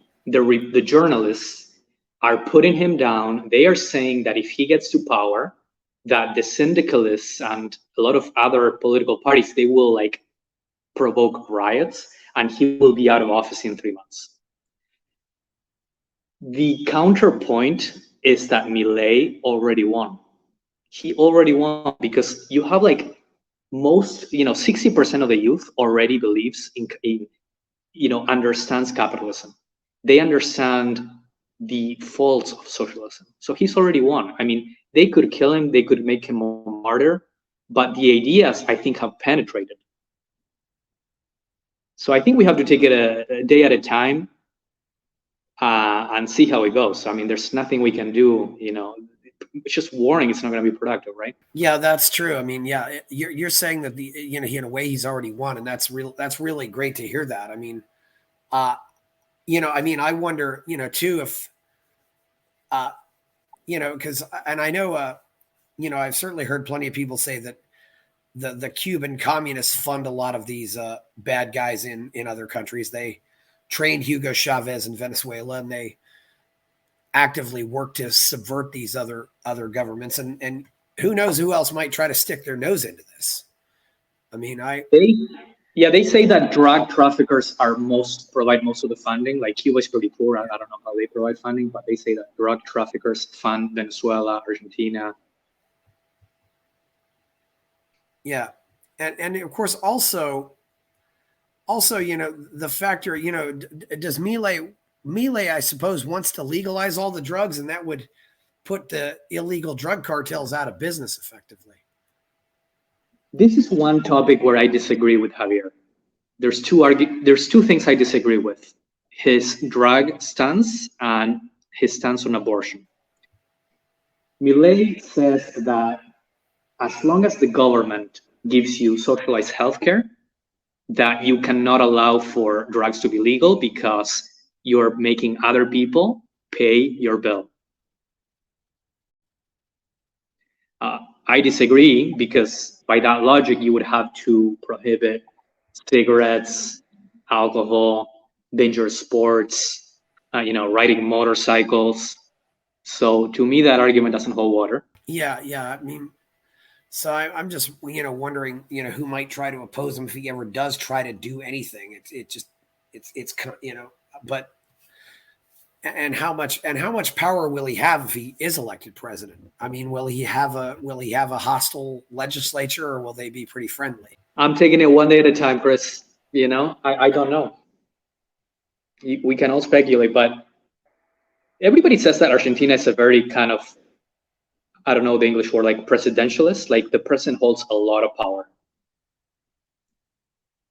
journalists are putting him down. They are saying that if he gets to power, that the syndicalists and a lot of other political parties, they will like provoke riots and he will be out of office in 3 months. The counterpoint is that Milei already won. He already won because you have like most, 60% of the youth already believes in understands capitalism. They understand the faults of socialism. So he's already won. I mean, they could kill him, they could make him a martyr, but the ideas, I think, have penetrated. So I think we have to take it a day at a time and see how it goes. I mean, there's nothing we can do, it's just warring. It's not going to be productive, right? Yeah, that's true. I mean, yeah, you're saying that he in a way he's already won, and that's really great to hear that. I mean, I wonder, too, if, because, and I know I've certainly heard plenty of people say that the Cuban communists fund a lot of these bad guys in other countries. They trained Hugo Chavez in Venezuela, and they actively work to subvert these other governments. And who knows who else might try to stick their nose into this. I mean, they say that drug traffickers provide most of the funding. Like Cuba is pretty poor. I don't know how they provide funding, but they say that drug traffickers fund Venezuela, Argentina. Yeah, and of course also, the factor, does Milei, I suppose, wants to legalize all the drugs, and that would put the illegal drug cartels out of business effectively. This is one topic where I disagree with Javier. There's two things I disagree with: his drug stance and his stance on abortion. Milei says that as long as the government gives you socialized healthcare, that you cannot allow for drugs to be legal because you're making other people pay your bill. I disagree, because by that logic, you would have to prohibit cigarettes, alcohol, dangerous sports, riding motorcycles. So to me, that argument doesn't hold water. Yeah. I mean, so I'm just, wondering, who might try to oppose him if he ever does try to do anything. But and how much power will he have if he is elected president? I mean, will he have a hostile legislature, or will they be pretty friendly? I'm taking it one day at a time, Chris. I don't know. We can all speculate, but everybody says that Argentina is a very kind of, I don't know the English word, like presidentialist. Like the president holds a lot of power.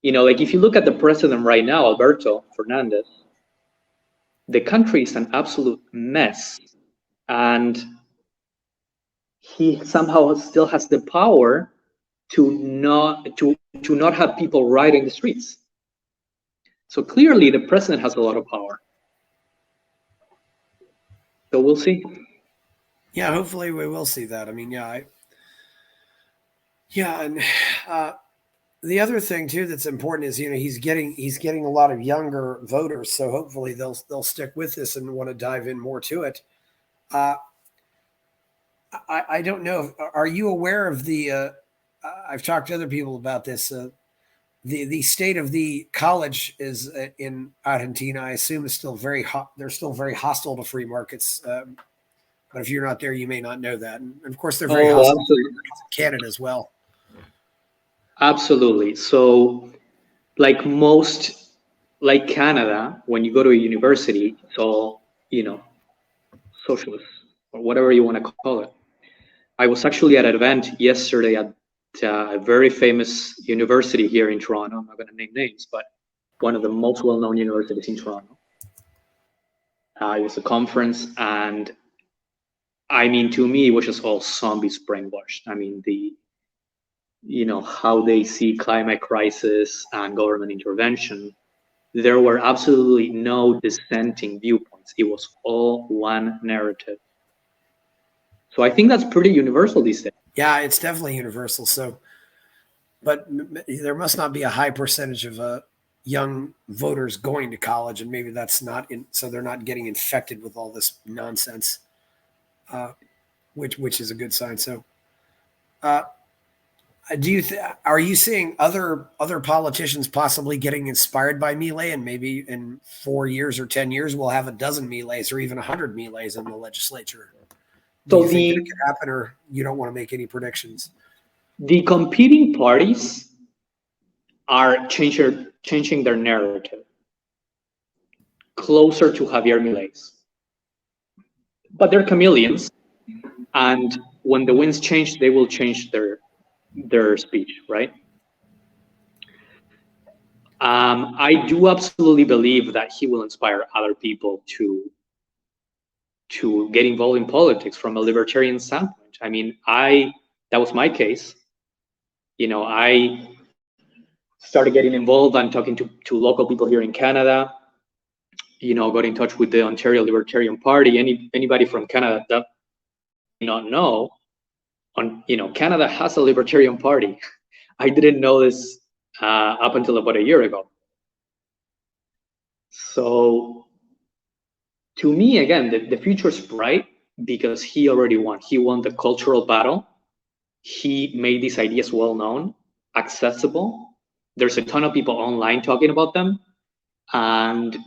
Like if you look at the president right now, Alberto Fernandez, the country is an absolute mess, and he somehow still has the power to not have people rioting the streets. So clearly, the president has a lot of power. So we'll see. Yeah, hopefully we will see that. I mean, and the other thing too that's important is, he's getting a lot of younger voters, so hopefully they'll stick with this and want to dive in more to it. I don't know. Are you aware of the? I've talked to other people about this. The state of the college is in Argentina. I assume is still very hot. They're still very hostile to free markets. But if you're not there, you may not know that. And of course, they're very hostile to Canada as well. Absolutely. So, like Canada, when you go to a university, it's all, socialist or whatever you want to call it. I was actually at an event yesterday at a very famous university here in Toronto. I'm not going to name names, but one of the most well-known universities in Toronto. It was a conference, and I mean, to me, it was just all zombies brainwashed. I mean, how they see climate crisis and government intervention. There were absolutely no dissenting viewpoints. It was all one narrative. So I think that's pretty universal these days. Yeah, it's definitely universal. So, but there must not be a high percentage of young voters going to college, and maybe that's not so they're not getting infected with all this nonsense, which is a good sign. So, are you seeing other politicians possibly getting inspired by Milei, and maybe in 4 years or 10 years we'll have a dozen Mileis or even 100 Mileis in the legislature? Do you think that could happen, or you don't want to make any predictions? The competing parties are changing their narrative closer to Javier Milei's, but they're chameleons, and when the winds change, they will change their speech, right? I do absolutely believe that he will inspire other people to get involved in politics from a libertarian standpoint. I mean, that was my case. I started getting involved and talking to local people here in Canada. Got in touch with the Ontario Libertarian Party. Anybody from Canada that may not know, Canada has a libertarian party. I didn't know this up until about a year ago. So to me, again, the future is bright because he already won. He won the cultural battle. He made these ideas well known, accessible. There's a ton of people online talking about them. And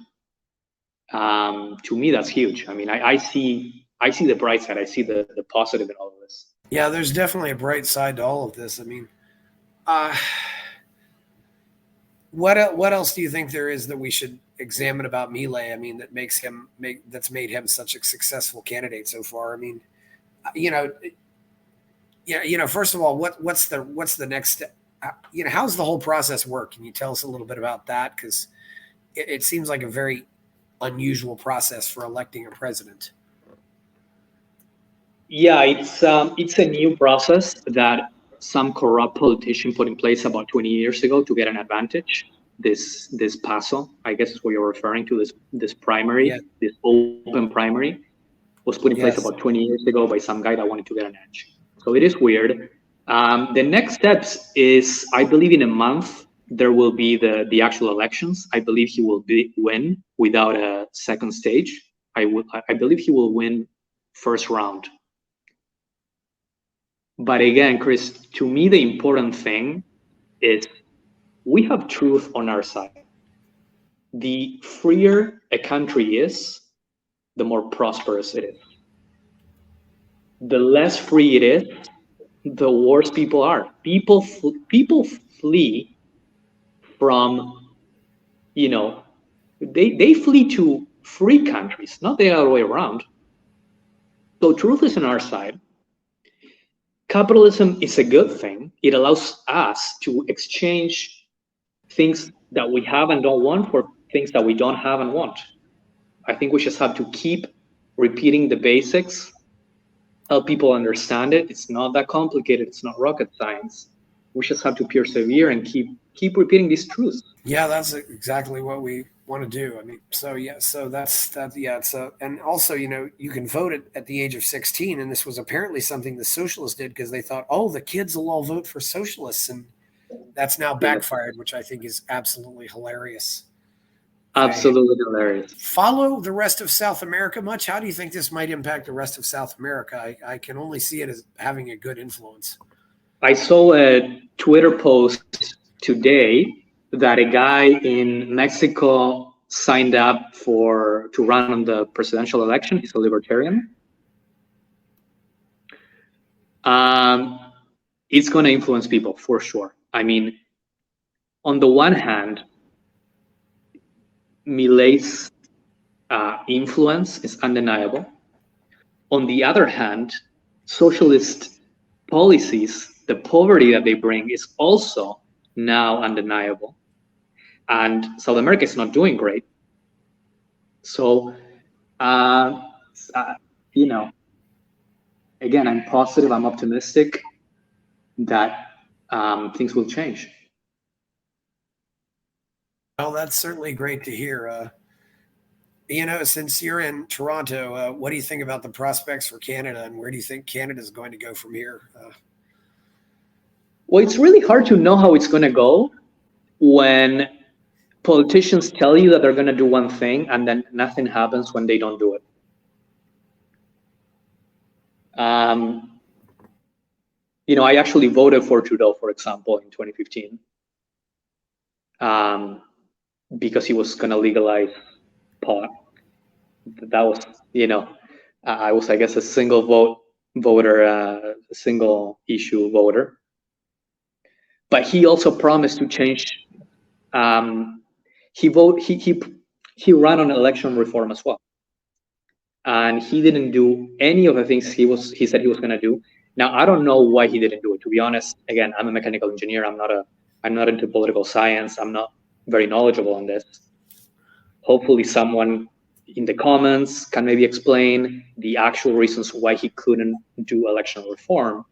to me, that's huge. I mean, I see the bright side. I see the positive in all of this. Yeah, there's definitely a bright side to all of this. I mean, what else do you think there is that we should examine about Milei? I mean, that's made him such a successful candidate so far. I mean, first of all, what's the next step? How's the whole process work? Can you tell us a little bit about that? Because it seems like a very unusual process for electing a president. Yeah, it's a new process that some corrupt politician put in place about 20 years ago to get an advantage. This PASO, I guess is what you're referring to. This primary, yes. This open primary, was put in place about 20 years ago by some guy that wanted to get an edge. So it is weird. The next steps is, I believe, in a month there will be the actual elections. I believe he will win without a second stage. I believe he will win first round. But again, Chris, to me, the important thing is we have truth on our side. The freer a country is, the more prosperous it is. The less free it is, the worse people are. People flee from, they flee to free countries, not the other way around. So truth is on our side. Capitalism is a good thing. It allows us to exchange things that we have and don't want for things that we don't have and want. I think we just have to keep repeating the basics, help people understand it. It's not that complicated. It's not rocket science. We just have to persevere and keep repeating these truths. Yeah, that's exactly what we want to do. I mean, so that's that. Yeah. So, and also, you can vote at the age of 16. And this was apparently something the socialists did because they thought, oh, the kids will all vote for socialists. And that's now backfired, which I think is absolutely hilarious. Absolutely hilarious. Follow the rest of South America much? How do you think this might impact the rest of South America? I can only see it as having a good influence. I saw a Twitter post today that a guy in Mexico signed up to run on the presidential election. He's a libertarian. It's going to influence people for sure. I mean, on the one hand, Milei's influence is undeniable. On the other hand, socialist policies, the poverty that they bring is also now undeniable. And South America is not doing great. So, again, I'm positive, I'm optimistic that things will change. Well, that's certainly great to hear. Since you're in Toronto, what do you think about the prospects for Canada, and where do you think Canada is going to go from here? Well, it's really hard to know how it's going to go when politicians tell you that they're going to do one thing and then nothing happens when they don't do it. I actually voted for Trudeau, for example, in 2015, because he was going to legalize pot. That was, I was, I guess, a single voter, a single issue voter. But he also promised to change. He ran on election reform as well, and he didn't do any of the things he said he was going to do. Now, I don't know why he didn't do it. To be honest, again, I'm a mechanical engineer. I'm not into political science. I'm not very knowledgeable on this. Hopefully, someone in the comments can maybe explain the actual reasons why he couldn't do election reform.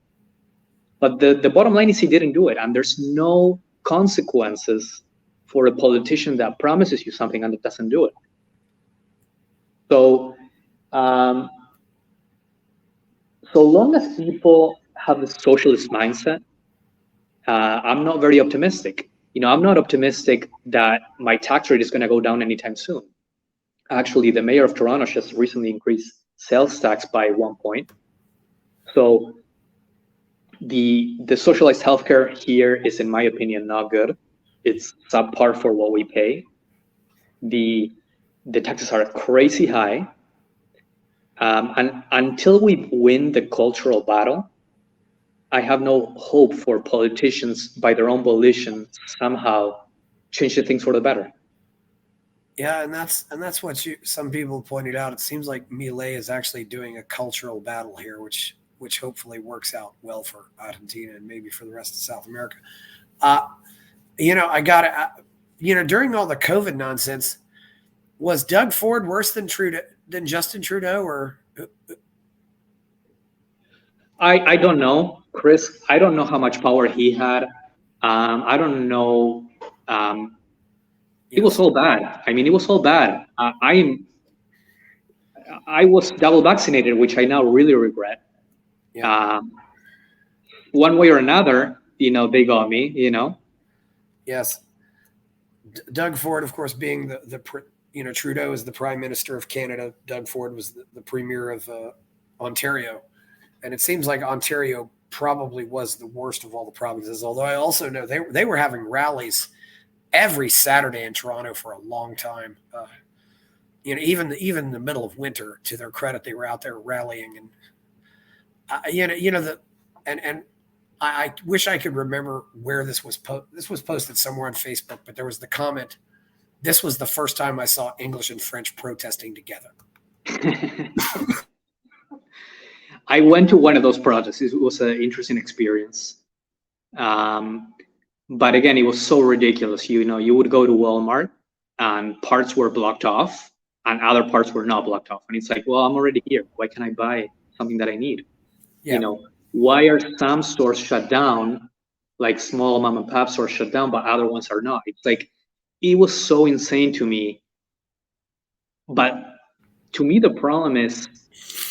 But the bottom line is he didn't do it, and there's no consequences for a politician that promises you something and that doesn't do it. So, so long as people have the socialist mindset, I'm not very optimistic. I'm not optimistic that my tax rate is going to go down anytime soon. Actually, the mayor of Toronto just recently increased sales tax by 1 point. So the socialized healthcare here is, in my opinion, not good. It's subpar for what we pay. The taxes are crazy high. And until we win the cultural battle, I have no hope for politicians by their own volition somehow change the things for the better. Yeah, and that's what some people pointed out. It seems like Milei is actually doing a cultural battle here, which hopefully works out well for Argentina and maybe for the rest of South America. I got it. During all the COVID nonsense, was Doug Ford worse than Justin Trudeau, or? I don't know, Chris. I don't know how much power he had. I don't know. It was all bad. I mean, it was all bad. I was double vaccinated, which I now really regret. Yeah. One way or another, they got me. Yes. Doug Ford, of course, being Trudeau is the Prime Minister of Canada. Doug Ford was the Premier of Ontario. And it seems like Ontario probably was the worst of all the provinces, although I also know they were having rallies every Saturday in Toronto for a long time. Even in the middle of winter, to their credit, they were out there rallying. And I wish I could remember where this was this was posted somewhere on Facebook, but there was the comment, "This was the first time I saw English and French protesting together." I went to one of those protests. It was an interesting experience. But again, it was so ridiculous. You would go to Walmart and parts were blocked off and other parts were not blocked off. And it's like, well, I'm already here. Why can't I buy something that I need? Yeah. Why are some stores shut down, like small mom and pop stores shut down, but other ones are not? It's like, it was so insane to me. But to me, the problem is,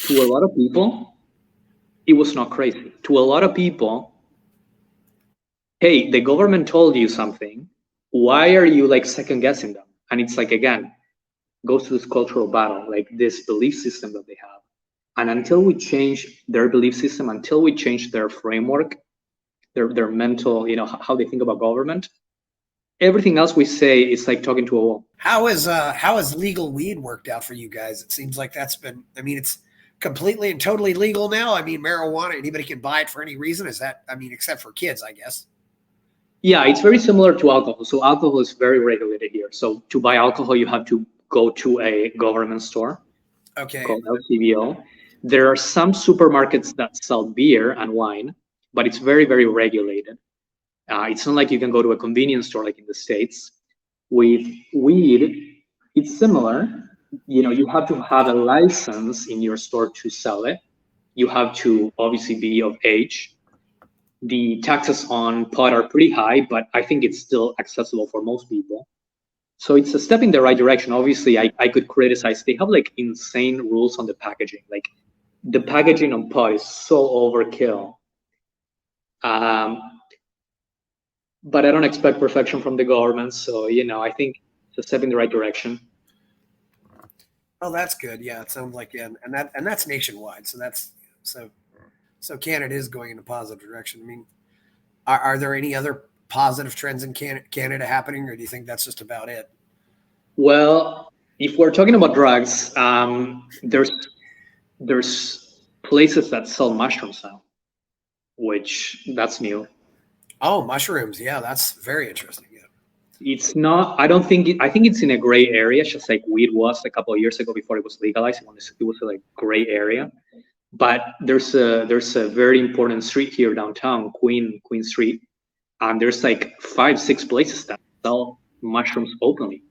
to a lot of people, it was not crazy. To a lot of people, hey, the government told you something. Why are you second guessing them? And it's like, again, goes to this cultural battle, like this belief system that they have. And until we change their belief system, until we change their framework, their mental, how they think about government, everything else we say is like talking to a wall. How has legal weed worked out for you guys? It seems like that's been, it's completely and totally legal now. Marijuana, anybody can buy it for any reason. Is that, except for kids, I guess. Yeah, it's very similar to alcohol. So alcohol is very regulated here. So to buy alcohol, you have to go to a government store. Okay. Called LCBO. There are some supermarkets that sell beer and wine, but it's very, very regulated. It's not like you can go to a convenience store like in the States. With weed, it's similar. You have to have a license in your store to sell it. You have to obviously be of age. The taxes on pot are pretty high, but I think it's still accessible for most people. So it's a step in the right direction. Obviously, I could criticize. They have insane rules on the packaging. The packaging on pot is so overkill. But I don't expect perfection from the government. So, I think it's a step in the right direction. Oh, that's good. Yeah, it sounds like, and that's nationwide. So Canada is going in a positive direction. Are there any other positive trends in Canada happening, or do you think that's just about it? Well, if we're talking about drugs, there's places that sell mushrooms now, which that's new. Oh, mushrooms. Yeah, that's very interesting. Yeah. It's not, I think it's in a gray area, just like weed was a couple of years ago before it was legalized. It was a gray area. But there's a very important street here downtown, Queen Street, and there's 5-6 places that sell mushrooms openly.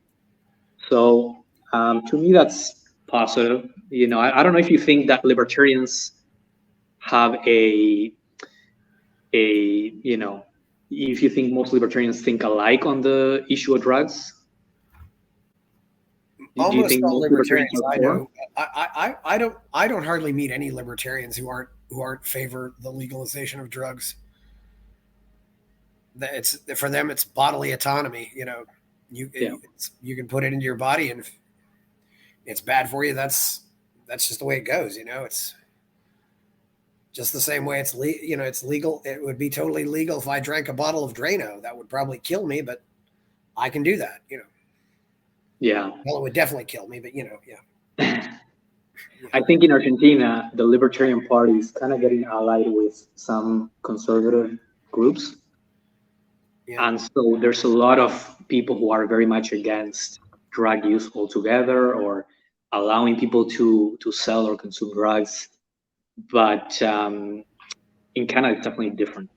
So to me, that's positive. I don't know if you think that libertarians have if you think most libertarians think alike on the issue of drugs. Do you Almost think all most libertarians libertarians are I for? know, I don't hardly meet any libertarians who aren't favor the legalization of drugs. It's for them, it's bodily autonomy. You know, Yeah. you can put it into your body, and if it's bad for you, that's just the way it goes. You know, it's just the same way it's legal. It would be totally legal if I drank a bottle of Drano. That would probably kill me, but I can do that. You know, Yeah. well, it would definitely kill me, but yeah. I think in Argentina, the Libertarian Party is kind of getting allied with some conservative groups. Yeah. And so there's a lot of people who are very much against drug use altogether, or allowing people to sell or consume drugs. But in Canada, it's definitely different.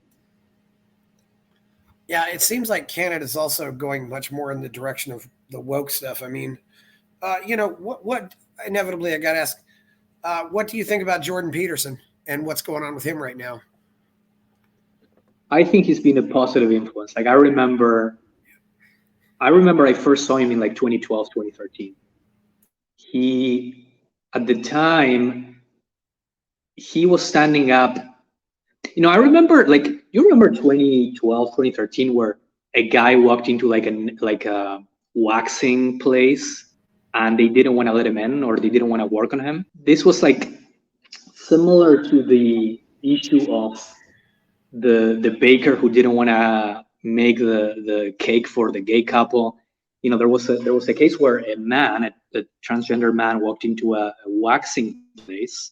Yeah, it seems like Canada's also going much more in the direction of the woke stuff. I mean, what inevitably I got to ask, what do you think about Jordan Peterson and what's going on with him right now? I think he's been a positive influence. Like I remember I first saw him in like 2012, 2013. He, at the time, he was standing up. I remember, like, you remember 2012, 2013, where a guy walked into like a waxing place and they didn't want to let him in, or they didn't want to work on him. This was like similar to the issue of the baker who didn't want to make the cake for the gay couple. There was a case where a transgender man, walked into a waxing place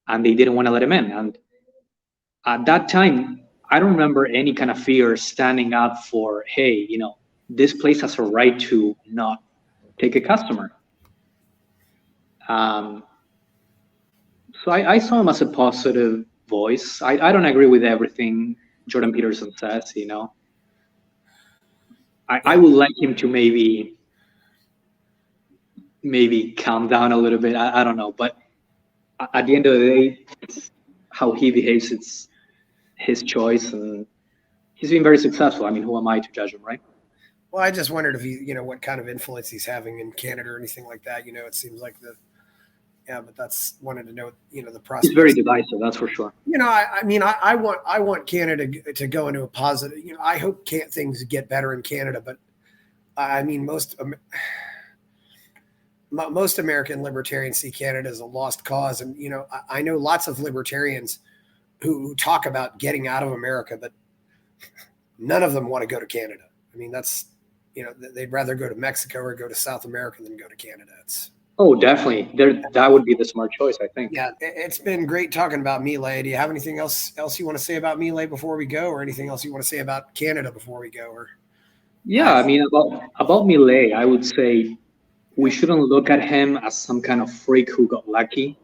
and they didn't want to let him in. And at that time, I don't remember any kind of fear standing up for, hey, this place has a right to not take a customer. So I saw him as a positive voice. I don't agree with everything Jordan Peterson says, I would like him to maybe calm down a little bit. I don't know, but at the end of the day, how he behaves, it's his choice, and he's been very successful. I mean, who am I to judge him, right? Well, I just wondered if what kind of influence he's having in Canada or anything like that. It seems like but that's wanted to know, the process. It's very divisive, that's for sure. I want Canada to go into a positive. I hope things get better in Canada, but I mean, most American libertarians see Canada as a lost cause, and I know lots of libertarians who talk about getting out of America, but none of them want to go to Canada. I mean, that's they'd rather go to Mexico or go to South America than go to Canada. Oh, definitely. That would be the smart choice, I think. Yeah, it's been great talking about Milei. Do you have anything else you want to say about Milei before we go, or anything else you want to say about Canada before we go? Or yeah, I mean, about Milei, I would say we shouldn't look at him as some kind of freak who got lucky.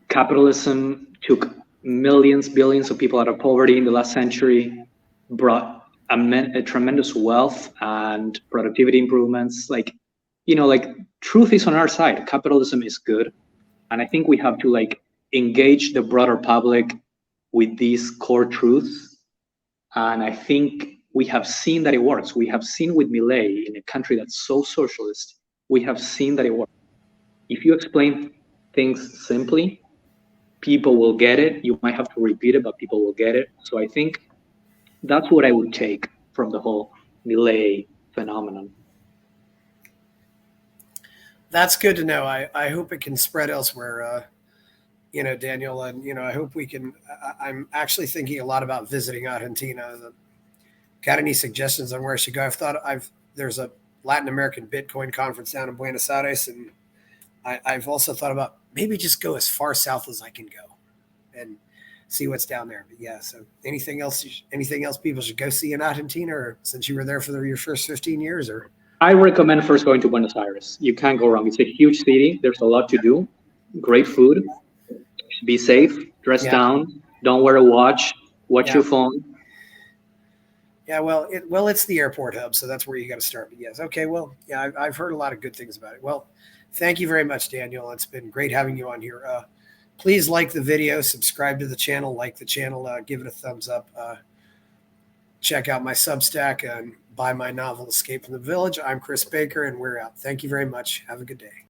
Capitalism took millions, billions of people out of poverty in the last century, brought a tremendous wealth and productivity improvements. Like truth is on our side. Capitalism is good. And I think we have to engage the broader public with these core truths. And I think we have seen that it works. We have seen with Milei, in a country that's so socialist, we have seen that it works. If you explain things simply, people will get it. You might have to repeat it, but people will get it. So I think that's what I would take from the whole Milei phenomenon. That's good to know. I hope it can spread elsewhere, Daniel, and I hope we can. I'm actually thinking a lot about visiting Argentina. Got any suggestions on where I should go? There's a Latin American Bitcoin conference down in Buenos Aires, and I've also thought about maybe just go as far south as I can go and see what's down there. But yeah, so anything else people should go see in Argentina, or since you were there for your first 15 years, or? I recommend first going to Buenos Aires. You can't go wrong. It's a huge city. There's a lot to do. Great food. Be safe. Dress down. Don't wear a watch. Watch your phone. Yeah, well, it's the airport hub, so that's where you got to start. But yes, okay. Well, yeah, I've heard a lot of good things about it. Well, thank you very much, Daniel. It's been great having you on here. Please like the video, subscribe to the channel, give it a thumbs up. Check out my Substack and buy my novel, Escape from the Village. I'm Chris Baker, and we're out. Thank you very much. Have a good day.